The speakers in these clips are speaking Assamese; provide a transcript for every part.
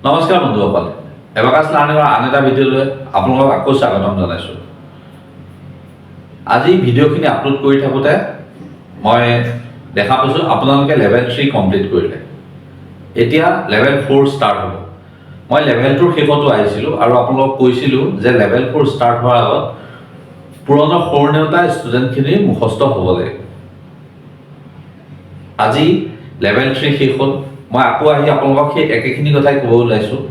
নমস্কাৰ বন্ধুসকল, এবাকাছ লাৰ্ণিঙৰ আন এটা ভিডিঅ'লৈ আপোনালোকক আকৌ স্বাগতম জনাইছোঁ। আজি ভিডিঅ'খিনি আপলোড কৰি থাকোঁতে মই দেখা পাইছোঁ আপোনালোকে লেভেল 3 কমপ্লিট কৰিলে। এতিয়া লেভেল 4 ষ্টাৰ্ট হ'ব। মই লেভেল 2ৰ শেষতো আহিছিলোঁ আৰু আপোনালোকক কৈছিলোঁ যে লেভেল 4 ষ্টাৰ্ট হোৱাৰ আগত পুৰণা সৰুনেওতা ষ্টুডেণ্টখিনিৰ মুখস্থ হ'ব লাগিব। আজি লেভেল 3 শেষ হ'ল। মই আকৌ আহি আপোনালোকক সেই একেখিনি কথাই ক'ব ওলাইছোঁ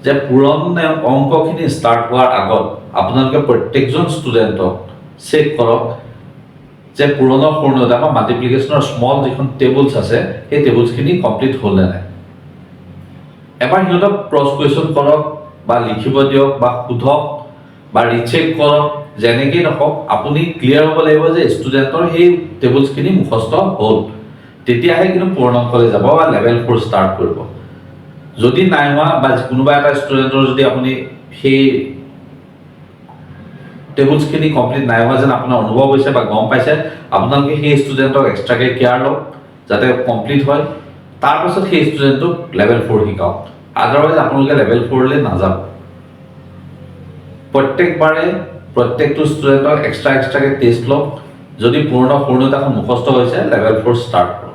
যে পুৰণা অংকখিনি ষ্টাৰ্ট হোৱাৰ আগত আপোনালোকে প্ৰত্যেকজন ষ্টুডেণ্টক চেক কৰক যে পুৰণা সৰুনেওতা বা মাল্টিপ্লিকেশ্যনৰ স্মল যিখন টেবুলছ আছে সেই টেবুলছখিনি কমপ্লিট হ'ল নে নাই। এবাৰ সিহঁতক ক্ৰছ কুৱেশ্যন কৰক বা লিখিব দিয়ক বা সোধক বা ৰিচেক কৰক, যেনেকেই নকওক আপুনি ক্লিয়াৰ হ'ব লাগিব যে ষ্টুডেণ্টৰ সেই টেবুলছখিনি মুখস্থ হ'ল। তেতিয়াহে কিন্তু পূৰ্ণ অংকলৈ যাব বা লেভেল 4 ষ্টাৰ্ট কৰিব। যদি নাই হোৱা বা কোনোবা এটা ষ্টুডেণ্টৰ যদি আপুনি সেই টেবুলছখিনি কমপ্লিট নাই হোৱা যেন আপোনাৰ অনুভৱ হৈছে বা গম পাইছে, আপোনালোকে সেই ষ্টুডেণ্টক এক্সট্ৰাকৈ কেয়াৰ লওক যাতে কমপ্লিট হয়। তাৰপাছত সেই ষ্টুডেণ্টক লেভেল 4 শিকাওক। আদাৰৱাইজ আপোনালোকে লেভেল 4লৈ নাযাব। প্ৰত্যেকবাৰে প্ৰত্যেকটো ষ্টুডেণ্টক এক্সট্ৰাকৈ টেষ্ট লওক। যদি পুৰণা সৰুনেওতাখন মুখস্থ হৈছে লেভেল 4 ষ্টাৰ্ট কৰক।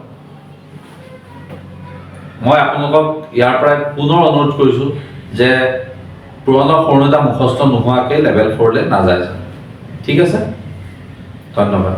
মই আপোনালোকক ইয়াৰ পৰাই পুনৰ অনুৰোধ কৰিছোঁ যে পুৰণা সৰুনেওতা মুখস্থ নোহোৱাকৈ লেভেল 4লৈ নাযায়। ঠিক আছে, ধন্যবাদ।